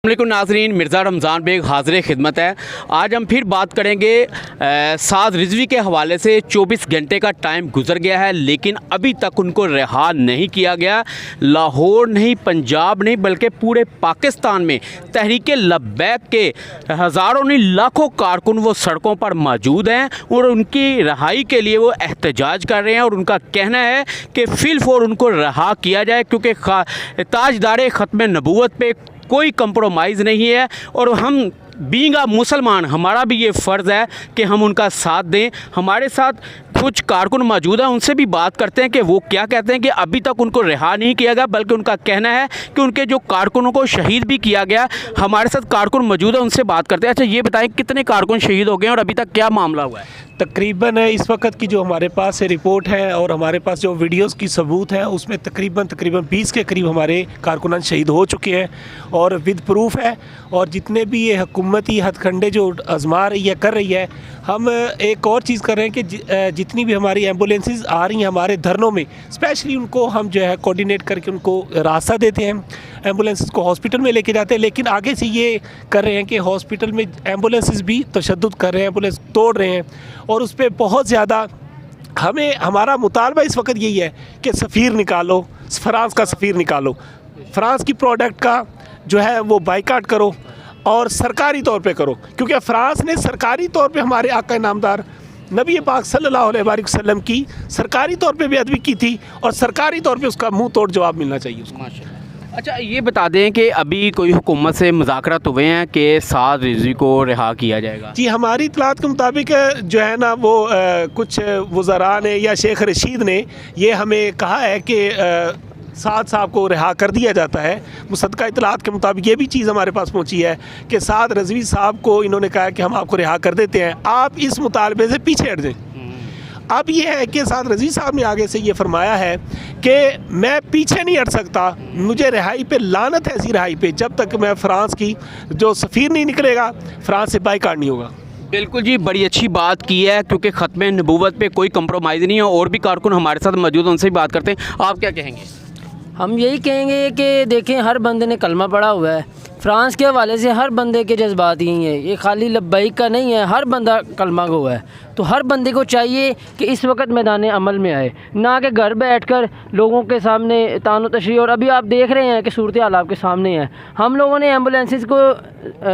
अस्सलामुअलैकुम नाज़रीन, मिर्ज़ा रमज़ान बेग हाज़िर खिदमत है। आज हम फिर बात करेंगे साद रिजवी के हवाले से। 24 घंटे का टाइम गुजर गया है लेकिन अभी तक उनको रिहा नहीं किया गया। लाहौर नहीं, पंजाब नहीं, बल्कि पूरे पाकिस्तान में तहरीक लब्बैक के हज़ारों नहीं लाखों कारकुन वो सड़कों पर मौजूद हैं और उनकी रहाई के लिए वो एहतजाज कर रहे हैं। और उनका कहना है कि फ़िलफ़ौर उनको रहा किया जाए क्योंकि ताजदार ख़त्म नबूवत पे कोई कंप्रोमाइज़ नहीं है। और हम बीइंग अ मुसलमान हमारा भी ये फ़र्ज़ है कि हम उनका साथ दें। हमारे साथ कुछ कारकुन मौजूद हैं, उनसे भी बात करते हैं कि वो क्या कहते हैं कि अभी तक उनको रिहा नहीं किया गया, बल्कि उनका कहना है कि उनके जो कारकुनों को शहीद भी किया गया। हमारे साथ कारकुन मौजूद हैं, उनसे बात करते हैं। अच्छा ये बताएं कितने कारकुन शहीद हो गए और अभी तक क्या मामला हुआ है? तकरीबन इस वक्त की जो हमारे पास रिपोर्ट है और हमारे पास जो वीडियोस की सबूत है उसमें तकरीबन 20 के करीब हमारे कारकुनान शहीद हो चुके हैं और विद प्रूफ है। और जितने भी ये हुकूमती हथकंडे जो आजमा रही है, कर रही है, हम एक और चीज़ कर रहे हैं कि जितनी भी हमारी एम्बुलेंसेस आ रही हैं हमारे धरनों में, स्पेशली उनको हम जो है कोऑर्डिनेट करके उनको रास्ता देते हैं, एम्बुलेंसेस को हॉस्पिटल में लेके जाते हैं। लेकिन आगे से ये कर रहे हैं कि हॉस्पिटल में एम्बुलेंसेस भी तशद्दुद कर रहे हैं, एम्बुलेंस तोड़ रहे हैं। और उस पर बहुत ज़्यादा हमारा मुतालबा इस वक्त यही है कि सफ़ीर निकालो, फ्रांस का सफ़ीर निकालो, फ्रांस की प्रोडक्ट का जो है वो बाइकाट करो और सरकारी तौर पे करो। क्योंकि फ्रांस ने सरकारी तौर पे हमारे आका नामदार नबी पाक सल्लल्लाहु अलैहि वसल्लम की सरकारी तौर पे बेअदबी की थी और सरकारी तौर पे उसका मुंह तोड़ जवाब मिलना चाहिए उसको। अच्छा ये बता दें कि अभी कोई हुकूमत से मुज़ाकरात हुए हैं कि साद रिजवी को रिहा किया जाएगा? जी, हमारी इतलात के मुताबिक जो है ना वो कुछ वज़रा ने या शेख रशीद ने ये हमें कहा है कि साद साहब को रिहा कर दिया जाता है। मुसद्दका इतलात के मुताबिक ये भी चीज़ हमारे पास पहुंची है कि साद रिजवी साहब को इन्होंने कहा कि हम आपको रिहा कर देते हैं, आप इस मुतालबे से पीछे हट जाएं। अब ये है कि साद रज़वी साहब ने आगे से ये फरमाया है कि मैं पीछे नहीं हट सकता, मुझे रिहाई पे लानत है ऐसी रिहाई पे, जब तक मैं फ्रांस की जो सफ़ीर नहीं निकलेगा फ्रांस से बाइकाट नहीं होगा। बिल्कुल जी, बड़ी अच्छी बात की है क्योंकि ख़त्म नबूवत पे कोई कंप्रोमाइज़ नहीं है। और भी कारकुन हमारे साथ मौजूद हैं, उनसे भी बात करते हैं। आप क्या कहेंगे? हम यही कहेंगे कि देखें, हर बंदे ने कलमा पढ़ा हुआ है। फ्रांस के हवाले से हर बंदे के जज्बात यही है, ये खाली लब्बैक का नहीं है, हर बंदा कलमा गो है। तो हर बंदे को चाहिए कि इस वक्त मैदान अमल में आए, ना कि घर बैठकर लोगों के सामने तानो तशरी। और अभी आप देख रहे हैं कि सूरत हाल आपके सामने है। हम लोगों ने एम्बुलेंसेस को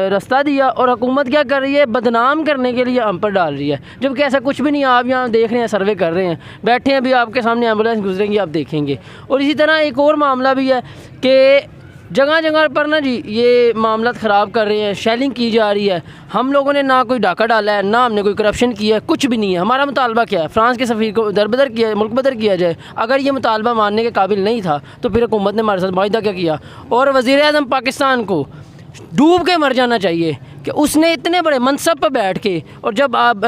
रास्ता दिया और हुकूमत क्या कर रही है, बदनाम करने के लिए हम पर डाल रही है, जबकि ऐसा कुछ भी नहीं है। आप यहाँ देख रहे हैं, सर्वे कर रहे हैं, बैठे हैं, अभी आपके सामने एम्बुलेंस गुजरेंगी, आप देखेंगे। और इसी तरह एक और मामला भी है कि जगह जगह पर ना जी ये मामला ख़राब कर रहे हैं, शेलिंग की जा रही है। हम लोगों ने ना कोई डाका डाला है, ना हमने कोई करप्शन किया है, कुछ भी नहीं है। हमारा मुतालबा क्या है, फ्रांस के सफ़ीर को दरबदर किया, मुल्क बदर किया जाए। अगर ये मुतालबा मानने के काबिल नहीं था तो फिर हुकूमत ने हमारे साथ माहिदा क्या किया। और वज़ीर आज़म पाकिस्तान को डूब के मर जाना चाहिए कि उसने इतने बड़े मनसब पर बैठ के, और जब आप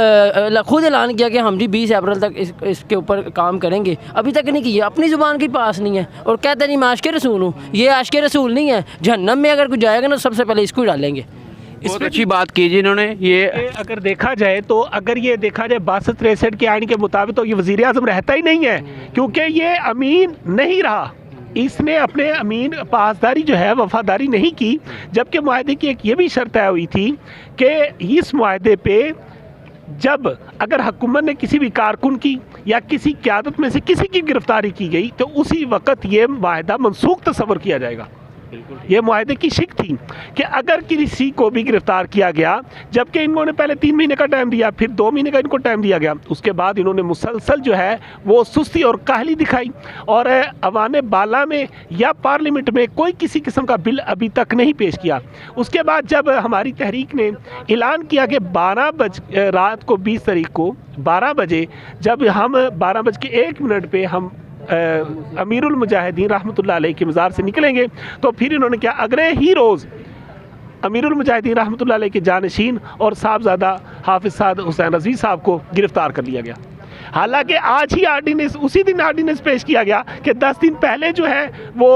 खुद ऐलान किया कि हम जी 20 अप्रैल तक इसके ऊपर काम करेंगे, अभी तक नहीं किया, अपनी ज़ुबान के पास नहीं है। और कहते नहीं मैं आशिक़ रसूल हूँ, ये आशिक़ रसूल नहीं है। जहन्नम में अगर कोई जाएगा ना सबसे पहले इसको ही डालेंगे। बहुत अच्छी बात की जी इन्होंने। ये अगर देखा जाए तो अगर ये देखा जाए 62-63 के आइन के मुताबिक तो ये वज़ीर आज़म रहता ही नहीं है, क्योंकि ये अमीन नहीं रहा, इसने अपने अमीन पासदारी जो है वफादारी नहीं की। जबकि मुआहदे की एक ये भी शर्त तय हुई थी कि इस मुआहदे पे जब अगर हुकूमत ने किसी भी कारकुन की या किसी क़यादत में से किसी की गिरफ्तारी की गई तो उसी वक्त ये मुआहदा मनसूख तस्वर किया जाएगा। ये मुआहदे की शिक थी कि अगर किसी को भी गिरफ्तार किया गया, जबकि इन्होंने पहले 3 महीने का टाइम दिया, फिर 2 महीने का इनको टाइम दिया गया, उसके बाद इन्होंने मुसलसल जो है वो सुस्ती और काहली दिखाई और अवान बाला में या पार्लियामेंट में कोई किसी किस्म का बिल अभी तक नहीं पेश किया। उसके बाद जब हमारी तहरीक ने ऐलान किया कि 12 बजे रात को 20 तारीख को 12 बजे जब हम 12:01 पे हम अमीरुल मुजाहिदीन रहमतुल्लाह अलैह की मज़ार से निकलेंगे, तो फिर इन्होंने क्या अगले ही रोज़ अमीरुल मुजाहिदीन रहमतुल्लाह अलैह के जानशीन और साहबजादा हाफिज़ साद हुसैन रज़वी साहब को गिरफ़्तार कर लिया गया। हालांकि आज ही आर्डिनेंस, उसी दिन आर्डिनेंस पेश किया गया कि 10 दिन पहले जो है वो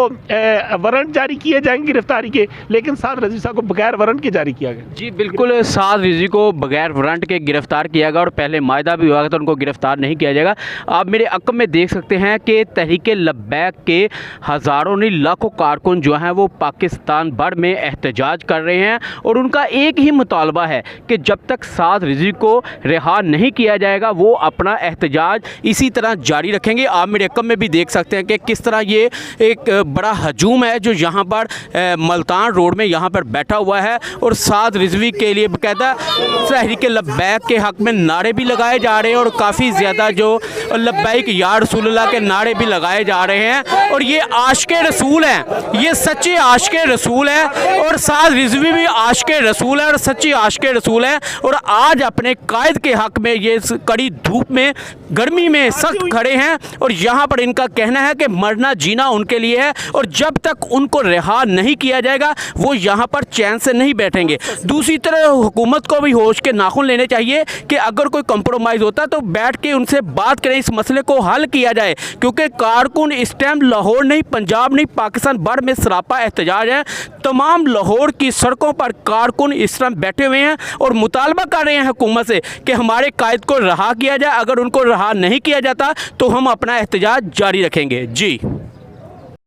वारंट जारी किए जाएंगे गिरफ्तारी के, लेकिन साद रिजवी साहब को बगैर वारंट के जारी किया गया। जी बिल्कुल, साद रिजवी को बगैर वारंट के गिरफ्तार किया गया और पहले मायदा भी हुआ तो उनको गिरफ्तार नहीं किया जाएगा। आप मेरे अक्म में देख सकते हैं कि तहरीक लब्बैक के हज़ारों नहीं लाखों कारकुन जो हैं वो पाकिस्तान भर में एहतजाज कर रहे हैं और उनका एक ही मुतालबा है कि जब तक साद रिजवी को रिहा नहीं किया जाएगा वो अपना एहतजाज इसी तरह जारी रखेंगे। आप मेरे अक्म में भी देख सकते हैं कि किस तरह ये एक बड़ा हजूम है जो यहाँ पर मुल्तान रोड में यहाँ पर बैठा हुआ है और साद रिजवी के लिए बाकायदा तहरीक लब्बैक के हक़ में नारे भी लगाए जा रहे हैं और काफ़ी ज़्यादा जो लब्बैक या रसूलुल्लाह के नारे भी लगाए जा रहे हैं। और ये आशिक़े रसूल हैं, ये सच्चे आशिक़े रसूल हैं और साद रिजवी भी आशिक़े रसूल है और सच्ची आशिक़े रसूल है और आज अपने कायद के हक़ में ये कड़ी धूप में गर्मी में सख्त खड़े हैं और यहाँ पर इनका कहना है कि मरना जीना उनके लिए है और जब तक उनको रिहा नहीं किया जाएगा वो यहाँ पर चैन से नहीं बैठेंगे। दूसरी तरफ हुकूमत को भी होश के नाखून लेने चाहिए कि अगर कोई कंप्रोमाइज़ होता है तो बैठ के उनसे बात करें, इस मसले को हल किया जाए, क्योंकि कारकुन इस टाइम लाहौर नहीं, पंजाब नहीं, पाकिस्तान भर में सरापा एहतजाज है। तमाम लाहौर की सड़कों पर कारकुन इस टाइम बैठे हुए हैं और मुतालबा कर रहे हैं हुकूमत से कि हमारे कायद को रहा किया जाए। अगर उनको रहा नहीं किया जाता तो हम अपना एहतजाज जारी रखेंगे। जी।